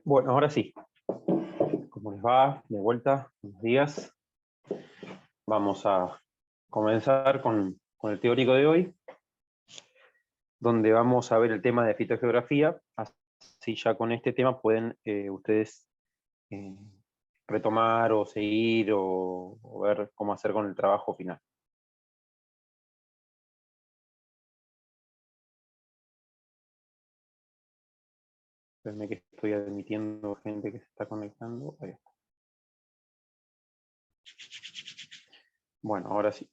Bueno, ahora sí. ¿Cómo les va? De vuelta, buenos días. Vamos a comenzar con el teórico de hoy, donde vamos a ver el tema de fitogeografía. Así ya con este tema pueden ustedes eh, retomar o seguir o ver cómo hacer con el trabajo final. Espérenme que estoy admitiendo gente que se está conectando. Ahí está. Bueno, ahora sí.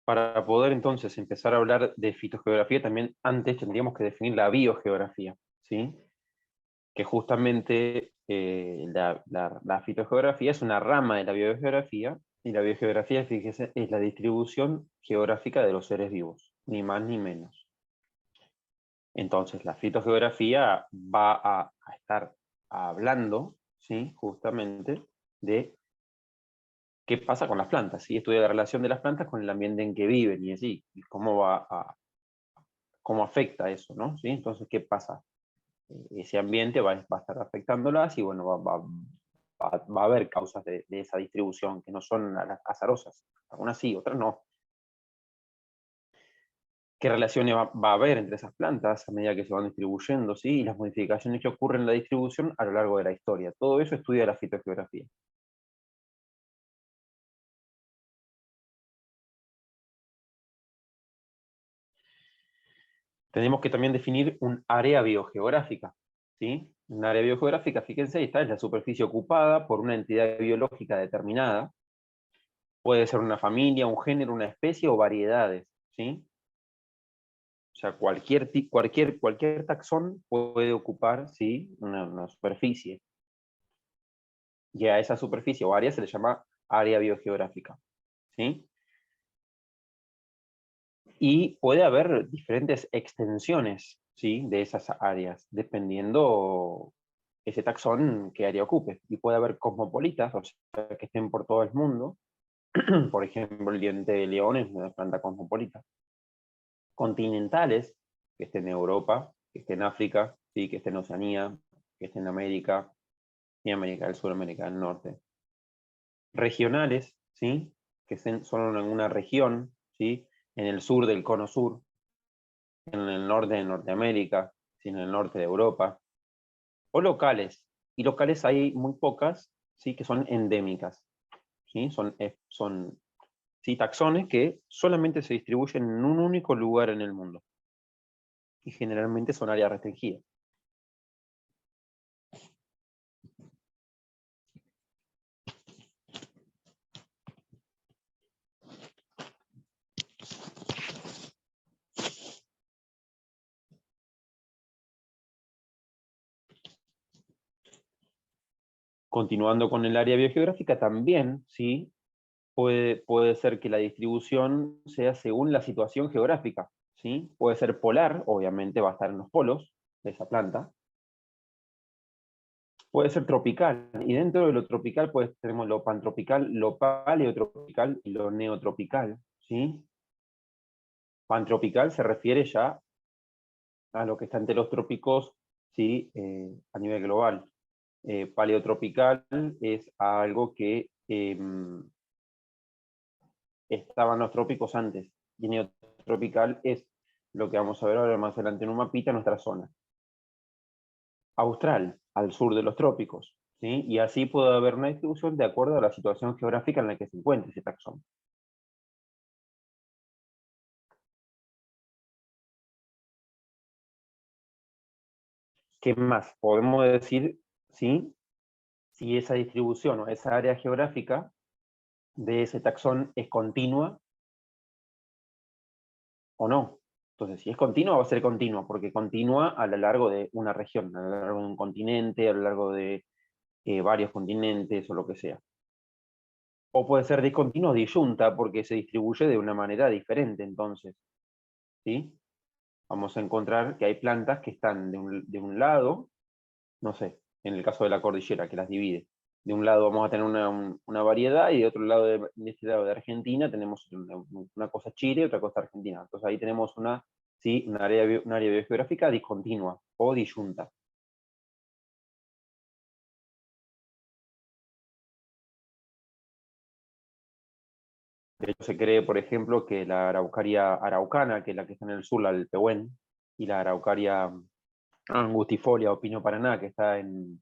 Para poder entonces empezar a hablar de fitogeografía, también antes tendríamos que definir la biogeografía, ¿sí? Que justamente la fitogeografía es una rama de la biogeografía, y la biogeografía, fíjese, es la distribución geográfica de los seres vivos, ni más ni menos. Entonces, la fitogeografía va a estar hablando, ¿sí? Justamente de qué pasa con las plantas, ¿sí? Estudia la relación de las plantas con el ambiente en que viven y así, y cómo afecta eso, ¿no? ¿Sí? Entonces, ¿qué pasa? Ese ambiente va a estar afectándolas y bueno, va a haber causas de esa distribución que no son las azarosas. Algunas sí, otras no. ¿Qué relaciones va a haber entre esas plantas a medida que se van distribuyendo? ¿Sí? Y las modificaciones que ocurren en la distribución a lo largo de la historia. Todo eso estudia la fitogeografía. Tenemos que también definir un área biogeográfica. ¿Sí? Un área biogeográfica, fíjense, esta es la superficie ocupada por una entidad biológica determinada. Puede ser una familia, un género, una especie o variedades. ¿Sí? O sea, cualquier taxón puede ocupar, ¿sí? Una superficie. Y a esa superficie o área se le llama área biogeográfica. ¿Sí? Y puede haber diferentes extensiones, ¿sí? De esas áreas, dependiendo ese taxón qué área ocupe. Y puede haber cosmopolitas, o sea, que estén por todo el mundo. Por ejemplo, el diente de león es una planta cosmopolita. Continentales, que esté en Europa, que esté en África, ¿sí? Que esté en Oceanía, que esté en América, y América del Sur, América del Norte. Regionales, ¿sí? Que estén solo en una región, ¿sí? En el sur del cono sur, en el norte de Norteamérica, ¿sí? En el norte de Europa. O locales. Y locales hay muy pocas, ¿sí? Que son endémicas. ¿Sí? Son ¿sí? Taxones que solamente se distribuyen en un único lugar en el mundo. Y generalmente son áreas restringidas. Continuando con el área biogeográfica, también, ¿sí? Puede ser que la distribución sea según la situación geográfica, ¿sí? Puede ser polar, obviamente va a estar en los polos de esa planta. Puede ser tropical, y dentro de lo tropical pues tenemos lo pantropical, lo paleotropical y lo neotropical, ¿sí? Pantropical se refiere ya a lo que está entre los trópicos, ¿sí? A nivel global. Paleotropical es algo que estaba en los trópicos antes, y neotropical es lo que vamos a ver ahora más adelante en un mapita, nuestra zona. Austral, al sur de los trópicos, ¿sí? Y así puede haber una distribución de acuerdo a la situación geográfica en la que se encuentre ese taxón. ¿Qué más? Podemos decir, ¿sí? Si esa distribución o esa área geográfica de ese taxón es continua o no. Entonces, si es continua, va a ser continua, porque continua a lo largo de una región, a lo largo de un continente, a lo largo de varios continentes o lo que sea. O puede ser discontinua o disyunta, porque se distribuye de una manera diferente, entonces, ¿sí? Vamos a encontrar que hay plantas que están de un lado, no sé, en el caso de la cordillera, que las divide. De un lado vamos a tener una variedad y de otro lado, de este lado de Argentina, tenemos una cosa Chile y otra cosa Argentina. Entonces ahí tenemos ¿sí? Una área biogeográfica discontinua o disyunta. De hecho, se cree, por ejemplo, que la araucaria araucana, que es la que está en el sur, la del Pehuen, y la araucaria angustifolia o pino paraná, que está en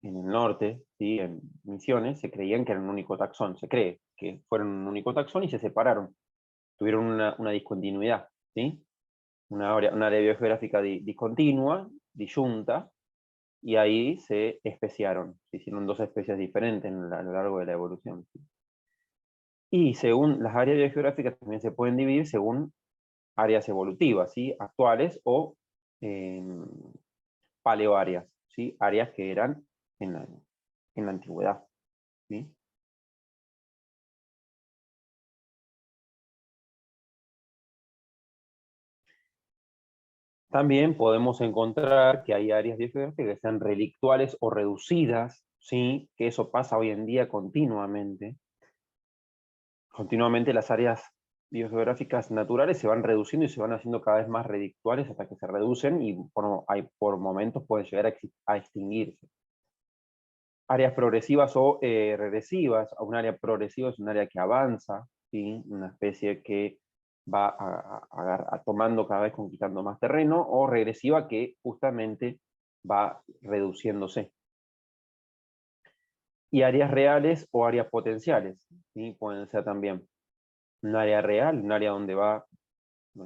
el norte, ¿sí? En Misiones, se creían que eran un único taxón. Se cree que fueron un único taxón y se separaron. Tuvieron una discontinuidad, ¿sí? Una área biogeográfica discontinua, disyunta, y ahí se especiaron. Se hicieron dos especies diferentes a lo largo de la evolución, ¿sí? Y según las áreas biogeográficas también se pueden dividir según áreas evolutivas, ¿sí? Actuales o eh, paleoáreas, ¿sí? Áreas que eran en la antigüedad, ¿sí? También podemos encontrar que hay áreas biogeográficas que sean relictuales o reducidas, ¿sí? Que eso pasa hoy en día continuamente. Continuamente las áreas biogeográficas naturales se van reduciendo y se van haciendo cada vez más relictuales hasta que se reducen y por momentos pueden llegar a extinguirse. Áreas progresivas o regresivas. Un área progresiva es un área que avanza, ¿sí? Una especie que va tomando cada vez, conquistando más terreno, o regresiva que justamente va reduciéndose. Y áreas reales o áreas potenciales, ¿sí? Pueden ser también un área real, un área donde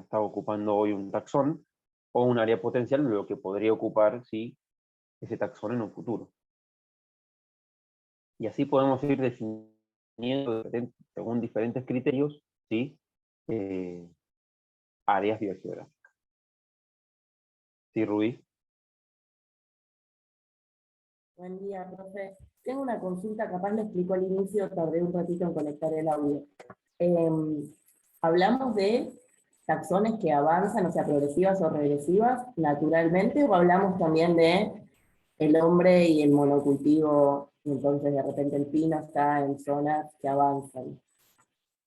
está ocupando hoy un taxón, o un área potencial, lo que podría ocupar, ¿sí? Ese taxón en un futuro. Y así podemos ir definiendo según diferentes criterios, ¿sí? Eh, áreas biogeográficas. ¿Sí, Rubí? Buen día, profe. Tengo una consulta, capaz lo explico al inicio, tardé un ratito en conectar el audio. ¿Hablamos de taxones que avanzan, o sea, progresivas o regresivas, naturalmente, o hablamos también de el hombre y el monocultivo, y entonces de repente el pino está en zonas que avanzan?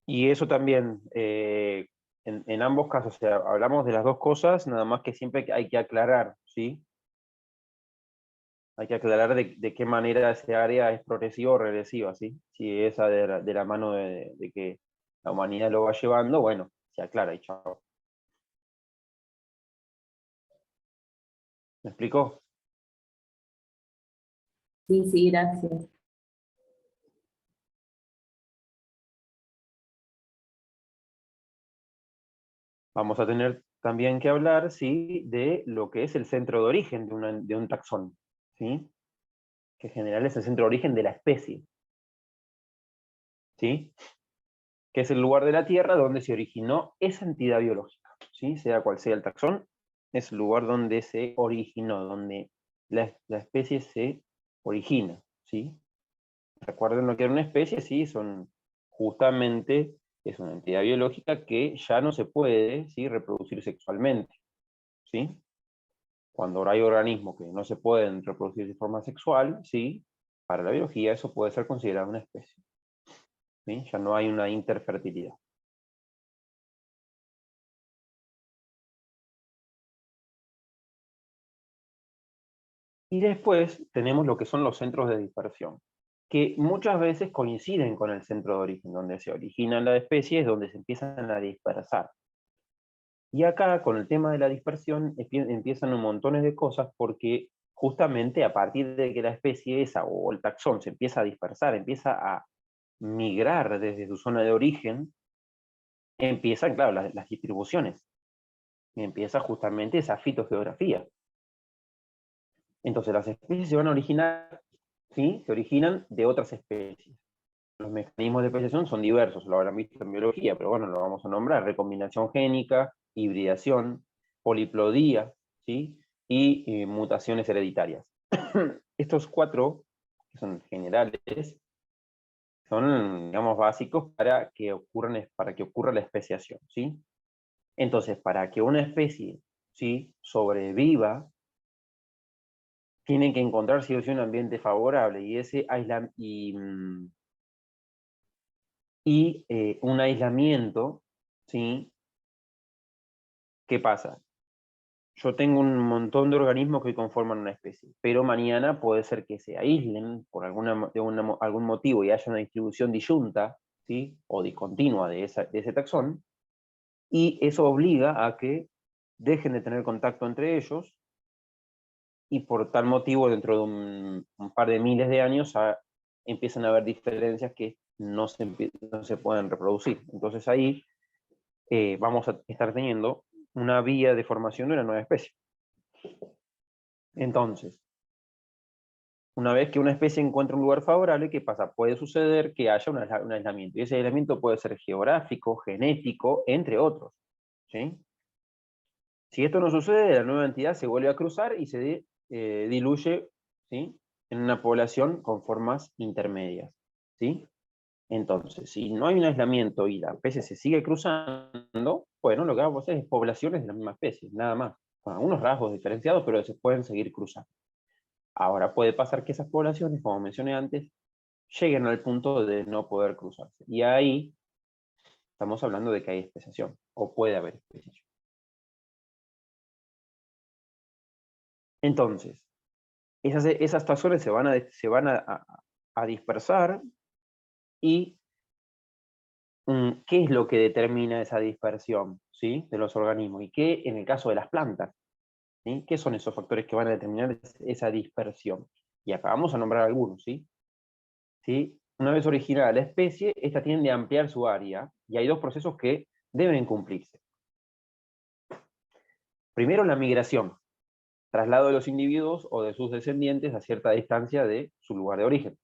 Y eso también, en ambos casos, o sea, hablamos de las dos cosas, nada más que siempre hay que aclarar, ¿sí? Hay que aclarar de qué manera ese área es progresiva o regresiva, ¿sí? Si esa de la mano de que la humanidad lo va llevando, bueno, se aclara y chao. ¿Me explicó? Sí, sí, gracias. Vamos a tener también que hablar, ¿sí? De lo que es el centro de origen de un taxón, ¿sí? Que en general es el centro de origen de la especie, ¿sí? Que es el lugar de la Tierra donde se originó esa entidad biológica, ¿sí? Sea cual sea el taxón, es el lugar donde se originó, donde la especie se origina, ¿sí? Recuerden lo que era una especie, sí, justamente es una entidad biológica que ya no se puede, ¿sí? Reproducir sexualmente, ¿sí? Cuando hay organismos que no se pueden reproducir de forma sexual, ¿sí? Para la biología eso puede ser considerado una especie, ¿sí? Ya no hay una interfertilidad. Y después tenemos lo que son los centros de dispersión, que muchas veces coinciden con el centro de origen, donde se originan las especies, donde se empiezan a dispersar. Y acá, con el tema de la dispersión, empiezan un montón de cosas, porque justamente a partir de que la especie esa o el taxón se empieza a dispersar, empieza a migrar desde su zona de origen, empiezan, claro, las distribuciones. Y empieza justamente esa fitogeografía. Entonces las especies se van a originar, ¿sí? Se originan de otras especies. Los mecanismos de especiación son diversos, lo habrán visto en biología, pero bueno, lo vamos a nombrar: recombinación génica, hibridación, poliplodía, ¿sí? Y mutaciones hereditarias. Estos cuatro, que son generales, son, digamos, básicos para que ocurra la especiación, ¿sí? Entonces, para que una especie, ¿sí? sobreviva, tienen que encontrar sí o sí un ambiente favorable, y ese un aislamiento, ¿sí? ¿Qué pasa? Yo tengo un montón de organismos que conforman una especie, pero mañana puede ser que se aíslen por algún motivo y haya una distribución disyunta, ¿sí? O discontinua de ese taxón, y eso obliga a que dejen de tener contacto entre ellos, y por tal motivo, dentro de un par de miles de años, empiezan a haber diferencias que no se pueden reproducir. Entonces ahí vamos a estar teniendo una vía de formación de una nueva especie. Entonces, una vez que una especie encuentra un lugar favorable, ¿qué pasa? Puede suceder que haya un aislamiento, y ese aislamiento puede ser geográfico, genético, entre otros, ¿sí? Si esto no sucede, la nueva entidad se vuelve a cruzar y se diluye, ¿sí?, en una población con formas intermedias, ¿sí? Entonces, si no hay un aislamiento y la especie se sigue cruzando, bueno, lo que vamos a hacer es poblaciones de la misma especie, nada más, con algunos rasgos diferenciados, pero se pueden seguir cruzando. Ahora puede pasar que esas poblaciones, como mencioné antes, lleguen al punto de no poder cruzarse. Y ahí estamos hablando de que hay especiación, o puede haber especiación. Entonces, esas taxones se van a dispersar, y ¿qué es lo que determina esa dispersión, ¿sí?, de los organismos? ¿Y qué en el caso de las plantas? ¿Sí? ¿Qué son esos factores que van a determinar esa dispersión? Y acá vamos a nombrar algunos, ¿sí? ¿Sí? Una vez originada la especie, esta tiende a ampliar su área, y hay dos procesos que deben cumplirse. Primero, la migración, traslado de los individuos o de sus descendientes a cierta distancia de su lugar de origen.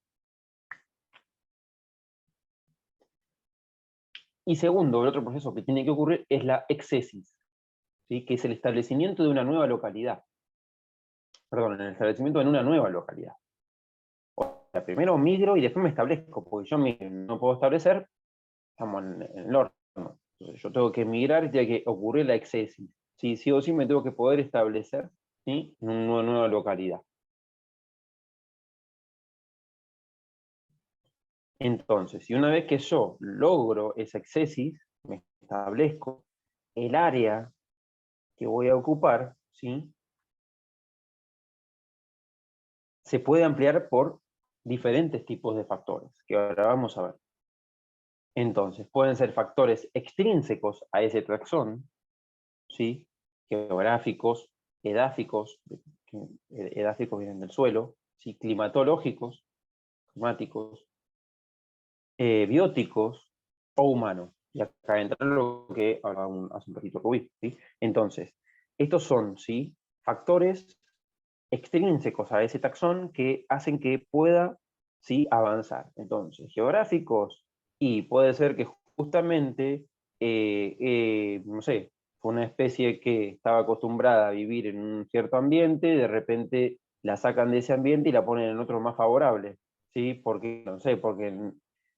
Y segundo, el otro proceso que tiene que ocurrir es la exesis, ¿sí?, que es el establecimiento de una nueva localidad. Perdón, el establecimiento en una nueva localidad. O sea, primero migro y después me establezco, porque yo no puedo establecer, estamos en el horno. Entonces yo tengo que migrar y tiene que ocurrir la exesis. Sí, sí o sí me tengo que poder establecer, ¿sí?, en una nueva localidad. Entonces, si una vez que yo logro esa exesis, me establezco, el área que voy a ocupar, ¿sí?, se puede ampliar por diferentes tipos de factores, que ahora vamos a ver. Entonces, pueden ser factores extrínsecos a ese taxón, ¿sí?, geográficos, edáficos, que edáficos vienen del suelo, ¿sí?, climatológicos, climáticos, bióticos o humanos. Y acá entra lo que hablaba hace un ratito Rubí, ¿sí? Entonces, estos son, ¿sí?, factores extrínsecos a ese taxón que hacen que pueda, ¿sí?, avanzar. Entonces, geográficos, y puede ser que justamente, no sé, fue una especie que estaba acostumbrada a vivir en un cierto ambiente, de repente la sacan de ese ambiente y la ponen en otro más favorable, ¿sí? Porque, no sé, porque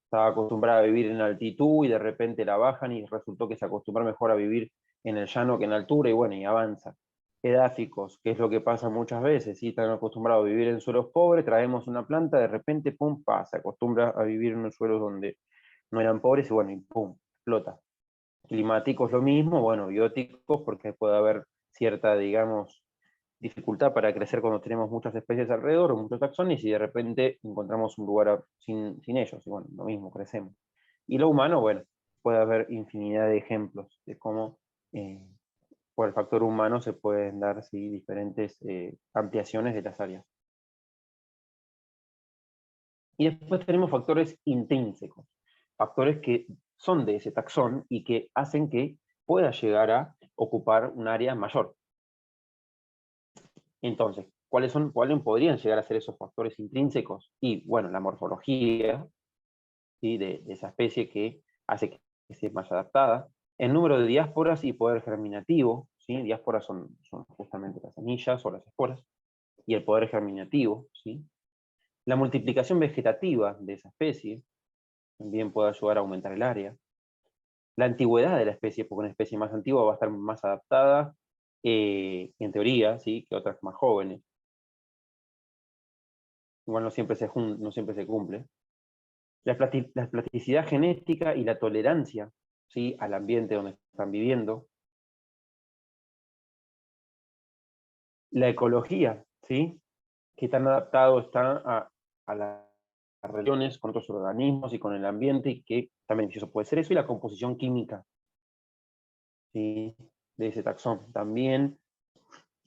estaba acostumbrada a vivir en altitud y de repente la bajan y resultó que se acostumbra mejor a vivir en el llano que en altura, y bueno, y avanza. Edáficos, que es lo que pasa muchas veces, ¿sí? Están acostumbrados a vivir en suelos pobres, traemos una planta, de repente, pum, se acostumbra a vivir en unos suelos donde no eran pobres, y bueno, y pum, explota. Climáticos lo mismo, bueno, bióticos, porque puede haber cierta, digamos, dificultad para crecer cuando tenemos muchas especies alrededor, o muchos taxones, y de repente encontramos un lugar sin ellos, y bueno, lo mismo, crecemos. Y lo humano, bueno, puede haber infinidad de ejemplos de cómo por el factor humano se pueden dar, sí, diferentes ampliaciones de las áreas. Y después tenemos factores intrínsecos, factores que son de ese taxón y que hacen que pueda llegar a ocupar un área mayor. Entonces, ¿cuáles podrían llegar a ser esos factores intrínsecos? Y bueno, la morfología, ¿sí?, de esa especie que hace que esté más adaptada, el número de diásporas y poder germinativo, ¿sí? Diásporas son justamente las semillas o las esporas, y el poder germinativo, ¿sí? La multiplicación vegetativa de esa especie también puede ayudar a aumentar el área. La antigüedad de la especie, porque una especie más antigua va a estar más adaptada, en teoría, ¿sí?, que otras más jóvenes. Igual no siempre se cumple. La plasticidad genética y la tolerancia, ¿sí?, al ambiente donde están viviendo. La ecología, ¿sí?, qué tan adaptado está a las relaciones con otros organismos y con el ambiente, y qué También eso puede ser eso, y la composición química, ¿sí?, de ese taxón. También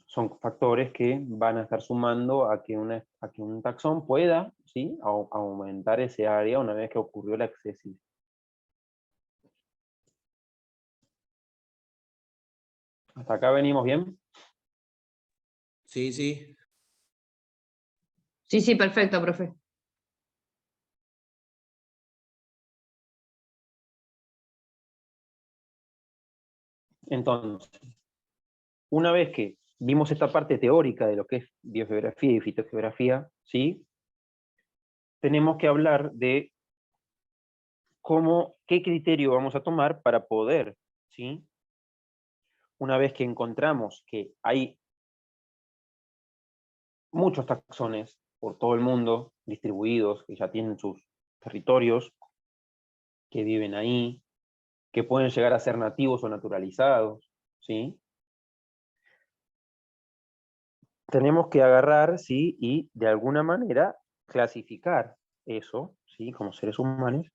son factores que van a estar sumando a que un taxón pueda, ¿sí?, aumentar ese área una vez que ocurrió la excesión. ¿Hasta acá venimos bien? Sí, sí. Sí, sí, perfecto, profe. Entonces, una vez que vimos esta parte teórica de lo que es biogeografía y fitogeografía, ¿sí?, tenemos que hablar de qué criterio vamos a tomar para poder, ¿sí?, una vez que encontramos que hay muchos taxones por todo el mundo, distribuidos, que ya tienen sus territorios, que viven ahí, que pueden llegar a ser nativos o naturalizados, ¿sí?, tenemos que agarrar, ¿sí?, y de alguna manera clasificar eso, ¿sí?, como seres humanos,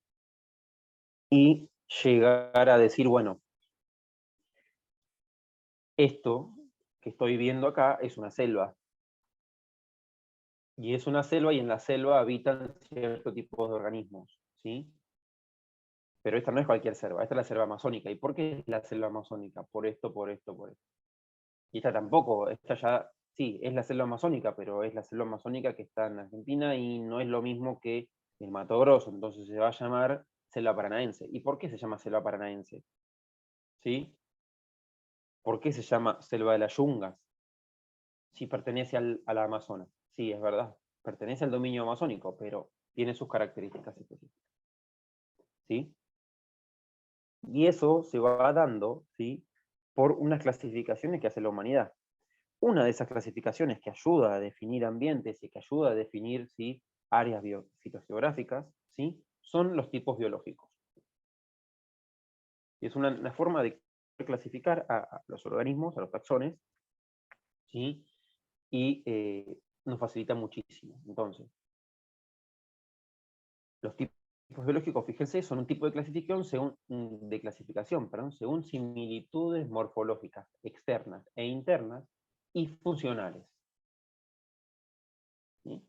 y llegar a decir, bueno, esto que estoy viendo acá es una selva, y es una selva, y en la selva habitan ciertos tipos de organismos, ¿sí? Pero esta no es cualquier selva, esta es la selva amazónica. ¿Y por qué es la selva amazónica? Por esto, por esto, por esto. Y esta tampoco, esta ya, sí, es la selva amazónica, pero es la selva amazónica que está en Argentina y no es lo mismo que el Mato Grosso, entonces se va a llamar selva paranaense. ¿Y por qué se llama selva paranaense? ¿Sí? ¿Por qué se llama selva de las Yungas? Sí, pertenece a la Amazonas. Sí, es verdad. Pertenece al dominio amazónico, pero tiene sus características específicas. ¿Sí? Y eso se va dando, ¿sí?, por unas clasificaciones que hace la humanidad. Una de esas clasificaciones que ayuda a definir ambientes y que ayuda a definir, ¿sí?, áreas fitogeográficas, ¿sí?, son los tipos biológicos. Y es una forma de clasificar a los organismos, a los taxones, ¿sí?, y nos facilita muchísimo. Entonces, los tipos biológicos, fíjense, son un tipo de clasificación, según similitudes morfológicas externas e internas y funcionales. ¿Sí?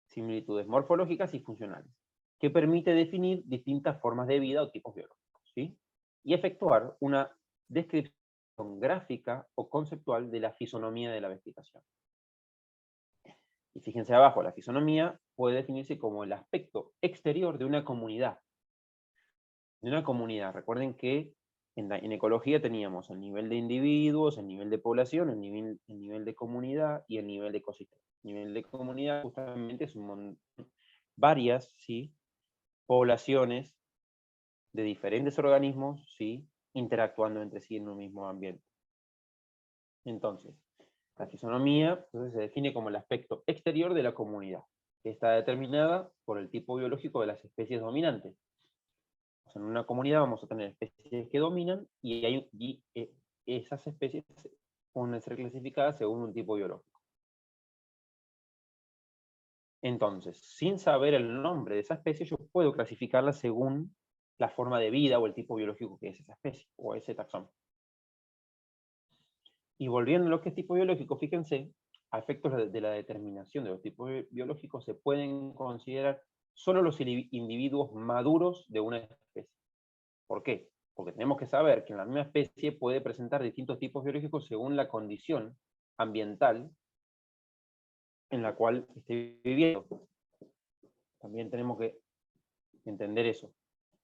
Similitudes morfológicas y funcionales, que permite definir distintas formas de vida o tipos biológicos, ¿sí?, y efectuar una descripción gráfica o conceptual de la fisonomía de la vegetación. Y fíjense abajo, la fisonomía puede definirse como el aspecto exterior de una comunidad. Recuerden que en ecología teníamos el nivel de individuos, el nivel de población, el nivel de comunidad y el nivel de ecosistema. El nivel de comunidad justamente es varias, ¿sí?, poblaciones de diferentes organismos, ¿sí?, interactuando entre sí en un mismo ambiente. Entonces, la fisonomía se define como el aspecto exterior de la comunidad, que está determinada por el tipo biológico de las especies dominantes. O sea, en una comunidad vamos a tener especies que dominan y esas especies pueden ser clasificadas según un tipo biológico. Entonces, sin saber el nombre de esa especie, yo puedo clasificarla según la forma de vida o el tipo biológico que es esa especie o ese taxón. Y volviendo a lo que es tipo biológico, fíjense, a efectos de la determinación de los tipos biológicos se pueden considerar solo los individuos maduros de una especie. ¿Por qué? Porque tenemos que saber que en la misma especie puede presentar distintos tipos biológicos según la condición ambiental en la cual esté viviendo. También tenemos que entender eso,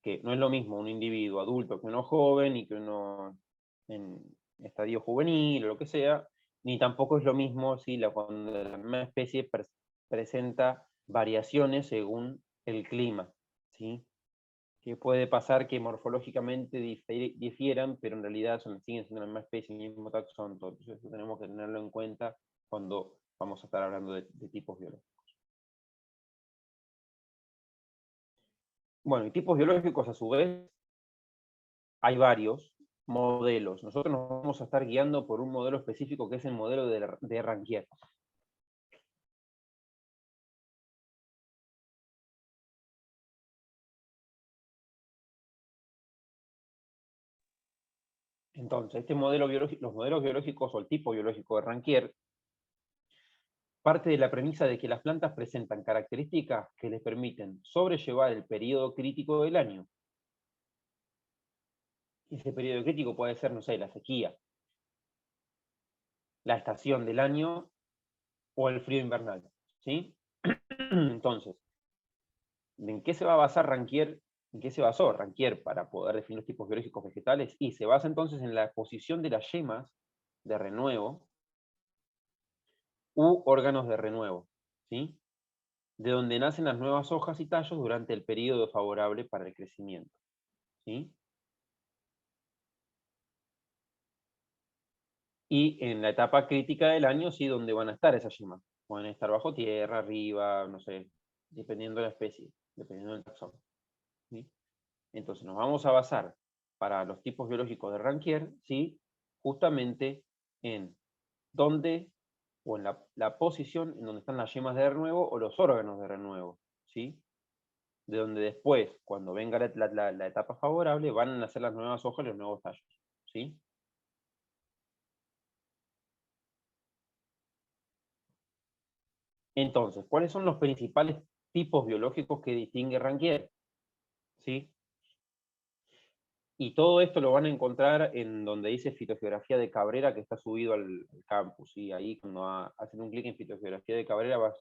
que no es lo mismo un individuo adulto que uno joven y que uno en estadio juvenil o lo que sea, ni tampoco es lo mismo si cuando la misma especie presenta variaciones según el clima, ¿sí?, que puede pasar que morfológicamente difieran, pero en realidad siguen siendo la misma especie, el mismo taxón. Entonces eso tenemos que tenerlo en cuenta cuando vamos a estar hablando de tipos biológicos. Bueno, y tipos biológicos a su vez, hay varios modelos. Nosotros nos vamos a estar guiando por un modelo específico que es el modelo de Ranquier. Entonces, este modelo biológico, los modelos biológicos o el tipo biológico de Ranquier parte de la premisa de que las plantas presentan características que les permiten sobrellevar el periodo crítico del año. Ese periodo crítico puede ser, no sé, la sequía, la estación del año o el frío invernal, ¿sí? Entonces, ¿en qué se va a basar Ranquier? ¿En qué se basó Ranquier para poder definir los tipos biológicos vegetales? Y se basa entonces en la posición de las yemas de renuevo u órganos de renuevo, ¿sí? De donde nacen las nuevas hojas y tallos durante el periodo favorable para el crecimiento, ¿sí? Y en la etapa crítica del año, sí, donde van a estar esas yemas. Pueden estar bajo tierra, arriba, no sé, dependiendo de la especie, dependiendo del taxón, ¿sí? Entonces nos vamos a basar para los tipos biológicos de Ranquier, ¿sí? Justamente en dónde, o en la posición en donde están las yemas de renuevo o los órganos de renuevo, ¿sí? De donde después, cuando venga la etapa favorable, van a nacer las nuevas hojas y los nuevos tallos, ¿sí? Entonces, ¿cuáles son los principales tipos biológicos que distingue Ranquier? ¿Sí? Y todo esto lo van a encontrar en donde dice Fitogeografía de Cabrera, que está subido al campus. ¿Sí? Ahí cuando hacen un clic en Fitogeografía de Cabrera va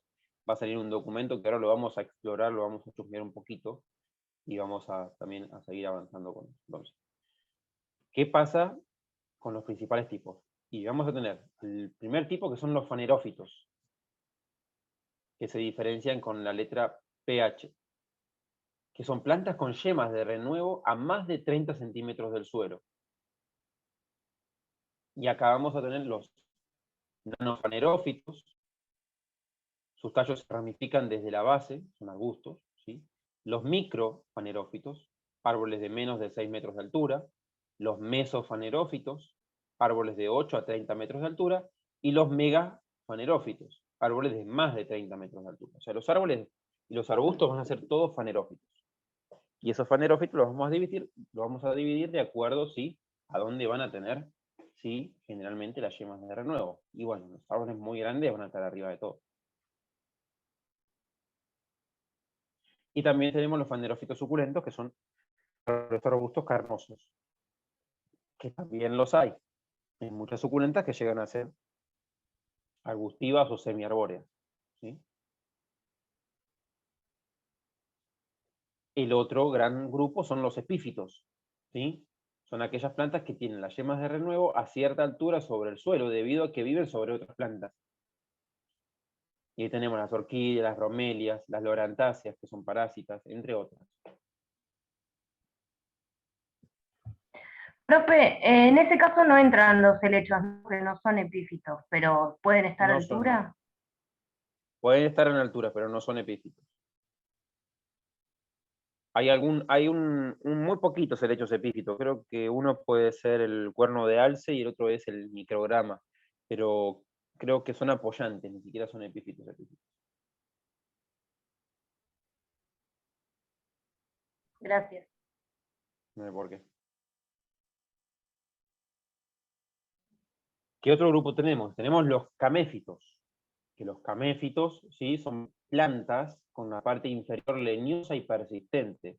a salir un documento que ahora lo vamos a explorar, lo vamos a chusmear un poquito y vamos también a seguir avanzando con eso. Entonces, ¿qué pasa con los principales tipos? Y vamos a tener el primer tipo, que son los fanerófitos, que se diferencian con la letra pH, que son plantas con yemas de renuevo a más de 30 centímetros del suelo. Y acá vamos a tener los nanofanerófitos, sus tallos se ramifican desde la base, son arbustos, ¿sí? Los microfanerófitos, árboles de menos de 6 metros de altura, los mesofanerófitos, árboles de 8 a 30 metros de altura, y los megafanerófitos, árboles de más de 30 metros de altura. O sea, los árboles y los arbustos van a ser todos fanerófitos. Y esos fanerófitos los vamos a dividir de acuerdo, ¿sí?, a dónde van a tener, ¿sí?, generalmente las yemas de renuevo. Y bueno, los árboles muy grandes van a estar arriba de todo. Y también tenemos los fanerófitos suculentos, que son los arbustos carnosos, que también los hay. Hay muchas suculentas que llegan a ser arbustivas o semiarbóreas, ¿sí? El otro gran grupo son los epífitos, ¿sí? Son aquellas plantas que tienen las yemas de renuevo a cierta altura sobre el suelo, debido a que viven sobre otras plantas. Y ahí tenemos las orquídeas, las bromelias, las lorantáceas, que son parásitas, entre otras. Profe, en ese caso no entran los helechos, ¿no? Que no son epífitos, pero ¿pueden estar a No altura? pueden estar en altura, pero no son epífitos. Hay un muy poquitos helechos epífitos. Creo que uno puede ser el cuerno de alce y el otro es el micrograma. Pero creo que son apoyantes, ni siquiera son epífitos. Gracias. No sé por qué. ¿Qué otro grupo tenemos? Tenemos los caméfitos. Que los caméfitos, ¿sí?, son plantas con la parte inferior leñosa y persistente,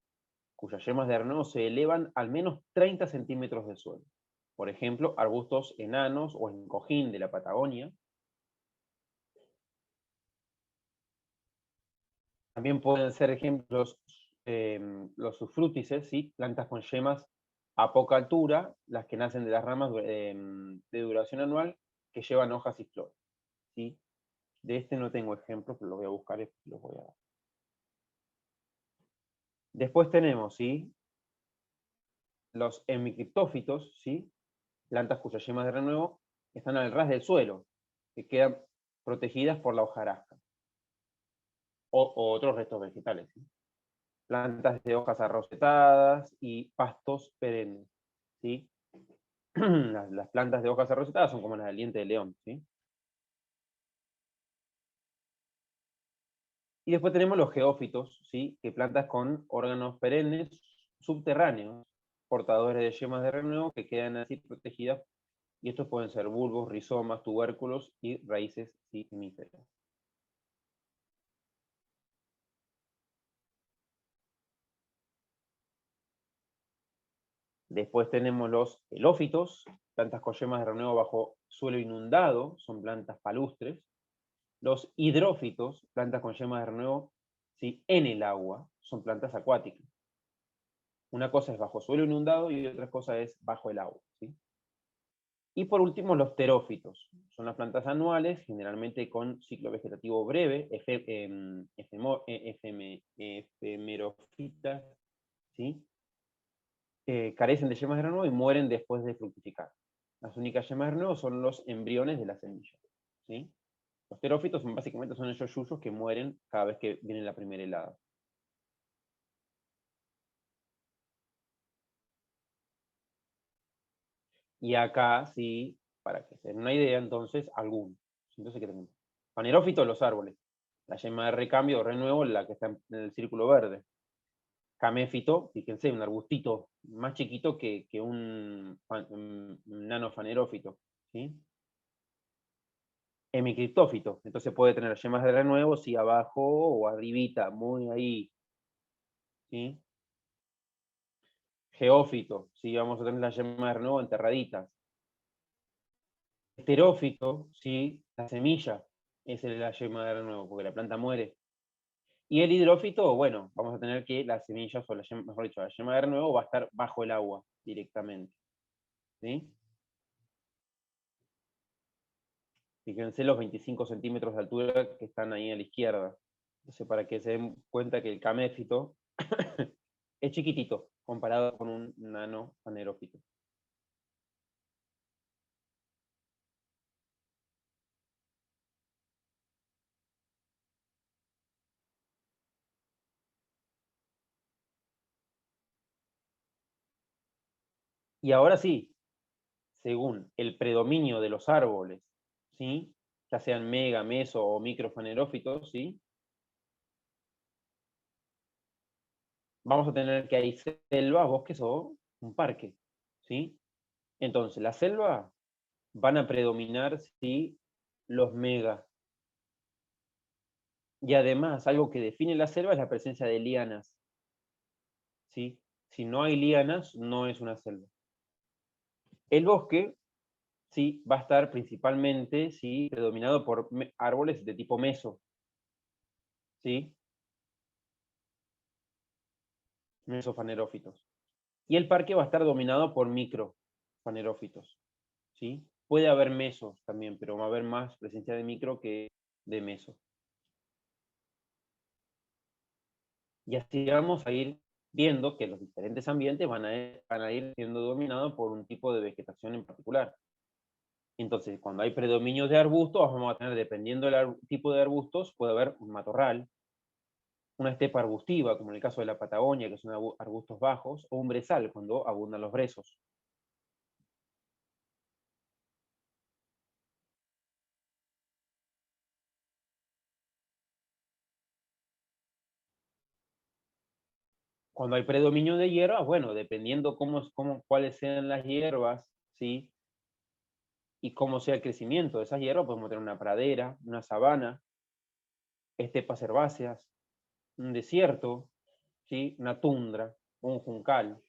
cuyas yemas de renuevo se elevan al menos 30 centímetros del suelo. Por ejemplo, arbustos enanos o encojín de la Patagonia. También pueden ser ejemplos los sufrútices, ¿sí?, plantas con yemas a poca altura, las que nacen de las ramas de duración anual, que llevan hojas y flores, ¿sí? De este no tengo ejemplos, pero los voy a buscar y los voy a dar. Después tenemos, ¿sí?, los hemicriptófitos, ¿sí?, plantas cuyas yemas de renuevo están al ras del suelo, que quedan protegidas por la hojarasca o otros restos vegetales, ¿sí? Plantas de hojas arrocetadas y pastos perennes, ¿sí? Las plantas de hojas arrocetadas son como las del diente de león, ¿sí? Y después tenemos los geófitos, ¿sí?, que plantas con órganos perennes subterráneos, portadores de yemas de renuevo que quedan así protegidas, y estos pueden ser bulbos, rizomas, tubérculos y raíces hemíferas. Después tenemos los helófitos, plantas con yemas de renuevo bajo suelo inundado, son plantas palustres. Los hidrófitos, plantas con yemas de renuevo, ¿sí?, en el agua, son plantas acuáticas. Una cosa es bajo suelo inundado y otra cosa es bajo el agua, ¿sí? Y por último, los terófitos. Son las plantas anuales, generalmente con ciclo vegetativo breve, efemerófitas, ¿sí?, carecen de yemas de renuevo y mueren después de fructificar. Las únicas yemas de renuevo son los embriones de la semilla, ¿sí? Los terófitos básicamente son esos yuyos que mueren cada vez que viene la primera helada. Y acá, sí, para que se den una idea, entonces, algunos. Entonces, ¿qué tenemos? Fanerófitos, los árboles. La yema de recambio o renuevo, la que está en el círculo verde. Caméfito, fíjense, un arbustito más chiquito que un nanofanerófito, ¿sí? Hemicriptófito, entonces puede tener yemas de renuevo, sí, abajo o arribita, muy ahí, ¿sí? Geófito, sí, vamos a tener las yemas de renuevo enterraditas. Heterófito, sí, la semilla, esa es la yema de renuevo, porque la planta muere. Y el hidrófito, bueno, vamos a tener que las semillas, o la yema, mejor dicho, la yema de renuevo va a estar bajo el agua directamente, ¿sí? Fíjense los 25 centímetros de altura que están ahí a la izquierda. Entonces, para que se den cuenta que el caméfito es chiquitito comparado con un nanofanerófito. Y ahora sí, según el predominio de los árboles, ¿sí?, ya sean mega, meso o microfanerófitos, ¿sí?, vamos a tener que hay selva, bosques o un parque, ¿sí? Entonces, la selva van a predominar, ¿sí?, los mega. Y además, algo que define la selva es la presencia de lianas, ¿sí? Si no hay lianas, no es una selva. El bosque, sí, va a estar principalmente, sí, predominado por árboles de tipo meso, ¿sí? Mesofanerófitos. Y el parque va a estar dominado por microfanerófitos, ¿sí? Puede haber mesos también, pero va a haber más presencia de micro que de meso. Y así vamos a ir viendo que los diferentes ambientes van a ir siendo dominados por un tipo de vegetación en particular. Entonces, cuando hay predominio de arbustos, vamos a tener, dependiendo del tipo de arbustos, puede haber un matorral, una estepa arbustiva, como en el caso de la Patagonia, que son arbustos bajos, o un brezal, cuando abundan los brezos. Cuando hay predominio de hierbas, bueno, dependiendo cuáles sean las hierbas, ¿sí?, y cómo sea el crecimiento de esas hierbas, podemos tener una pradera, una sabana, estepas herbáceas, un desierto, ¿sí?, una tundra, un juncal,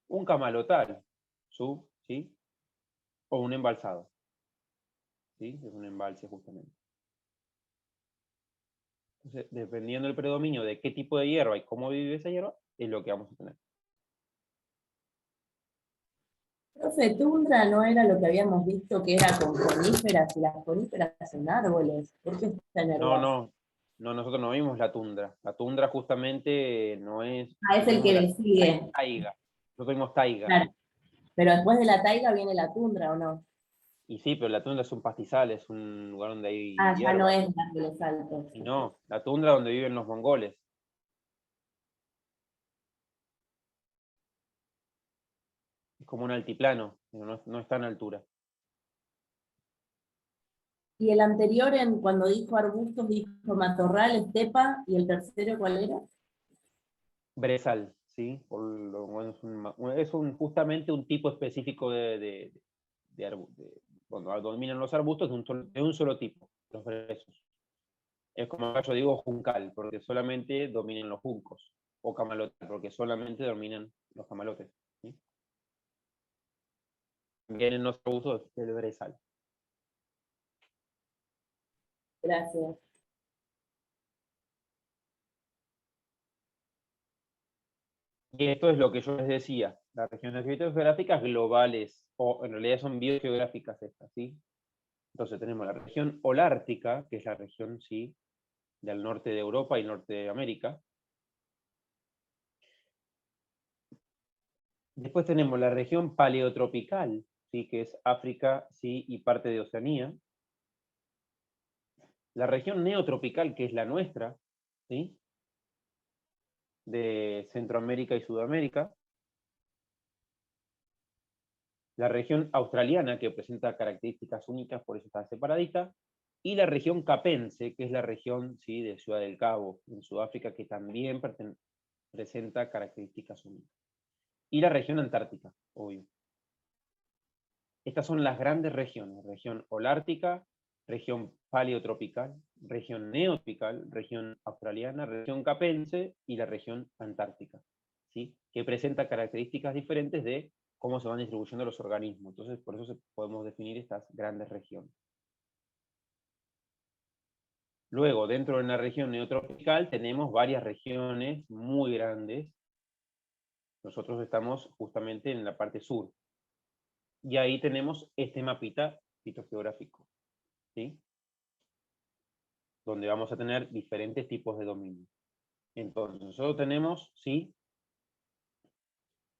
un camalotal, ¿sí?, o un embalsado, ¿sí?, es un embalse justamente. Entonces, dependiendo del predominio de qué tipo de hierba y cómo vive esa hierba, es lo que vamos a tener. Profe, tundra no era lo que habíamos visto que era con coníferas, y las coníferas son árboles. ¿Por qué están herbáceas? No, nosotros no vimos la tundra. La tundra justamente no es... Ah, es el que le sigue. Taiga. Nosotros vimos taiga. Claro. Pero después de la taiga viene la tundra, ¿o no? Y sí, pero la tundra es un pastizal, es un lugar donde hay Ah, ya no hierba. es árboles altos. Y no, la tundra donde viven los mongoles. Es como un altiplano, pero no está en altura. Y el anterior, cuando dijo arbustos, dijo matorral, estepa, y el tercero, ¿cuál era? Brezal, ¿sí? Justamente un tipo específico cuando dominan los arbustos de un solo tipo, los brezos. Es como acá yo digo juncal, porque solamente dominan los juncos, o camalote, porque solamente dominan los camalotes. ¿Sí? También en los arbustos el brezal. Gracias. Y esto es lo que yo les decía, las regiones fitogeográficas globales, o en realidad son biogeográficas estas, ¿sí? Entonces tenemos la región holártica, que es la región, sí, del norte de Europa y norte de América. Después tenemos la región paleotropical, ¿sí? Que es África, sí, y parte de Oceanía. La región neotropical, que es la nuestra, ¿sí? De Centroamérica y Sudamérica. La región australiana, que presenta características únicas, por eso está separadita. Y la región capense, que es la región, ¿sí? De Ciudad del Cabo, en Sudáfrica, que también presenta características únicas. Y la región antártica, obvio. Estas son las grandes regiones: región holártica, región paleotropical, región neotropical, región australiana, región capense y la región antártica, ¿sí? Que presenta características diferentes de cómo se van distribuyendo los organismos. Entonces, por eso podemos definir estas grandes regiones. Luego, dentro de una región neotropical, tenemos varias regiones muy grandes. Nosotros estamos justamente en la parte sur. Y ahí tenemos este mapita fitogeográfico, ¿sí? Donde vamos a tener diferentes tipos de dominio. Entonces, nosotros tenemos, ¿sí?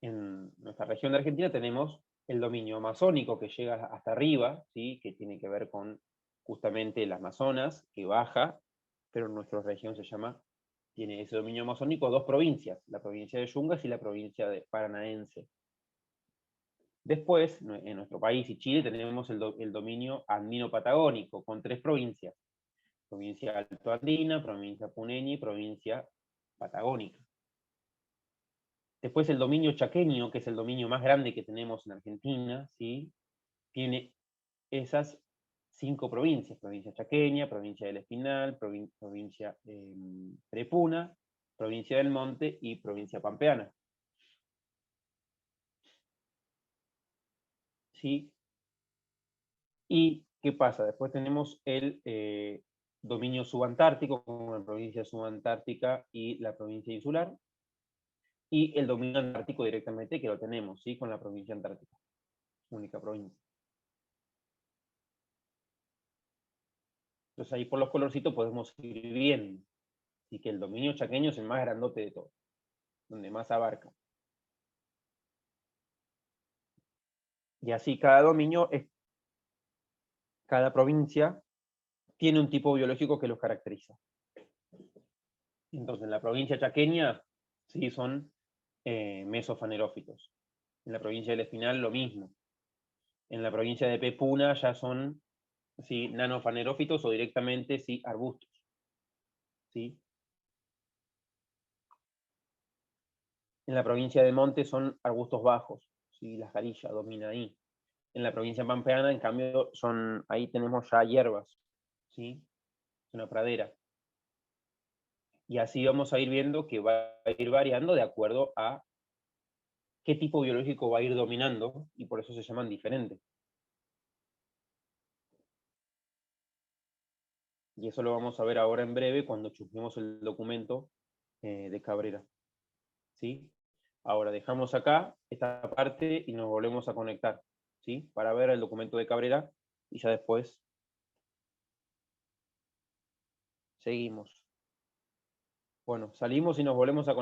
En nuestra región de Argentina tenemos el dominio amazónico que llega hasta arriba, ¿sí? Que tiene que ver con justamente el Amazonas, que baja, pero nuestra región tiene ese dominio amazónico dos provincias, la provincia de Yungas y la provincia de Paranaense. Después, en nuestro país y Chile, tenemos el dominio andino-patagónico, con tres provincias: provincia altoandina, provincia puneña y provincia patagónica. Después el dominio chaqueño, que es el dominio más grande que tenemos en Argentina, ¿sí? Tiene esas 5 provincias: provincia chaqueña, provincia del Espinal, provincia Prepuna, provincia del Monte y provincia pampeana. ¿Sí? ¿Y qué pasa? Después tenemos el dominio subantártico, como la provincia subantártica y la provincia insular, y el dominio antártico directamente, que lo tenemos, ¿sí? Con la provincia antártica, única provincia. Entonces ahí por los colorcitos podemos ir viendo. Así que el dominio chaqueño es el más grandote de todos, donde más abarca. Y así cada cada provincia tiene un tipo biológico que los caracteriza. Entonces en la provincia chaqueña, sí, son mesofanerófitos. En la provincia del Espinal lo mismo. En la provincia de Pepuna ya son, sí, nanofanerófitos o directamente, sí, arbustos. ¿Sí? En la provincia de Monte son arbustos bajos, ¿sí? La jarilla domina ahí. En la provincia pampeana, en cambio, ahí tenemos ya hierbas, ¿sí? Es una pradera. Y así vamos a ir viendo que va a ir variando de acuerdo a qué tipo biológico va a ir dominando, y por eso se llaman diferentes. Y eso lo vamos a ver ahora en breve cuando chusquemos el documento de Cabrera. ¿Sí? Ahora dejamos acá esta parte y nos volvemos a conectar, ¿sí? Para ver el documento de Cabrera y ya después seguimos. Bueno, salimos y nos volvemos a conectar.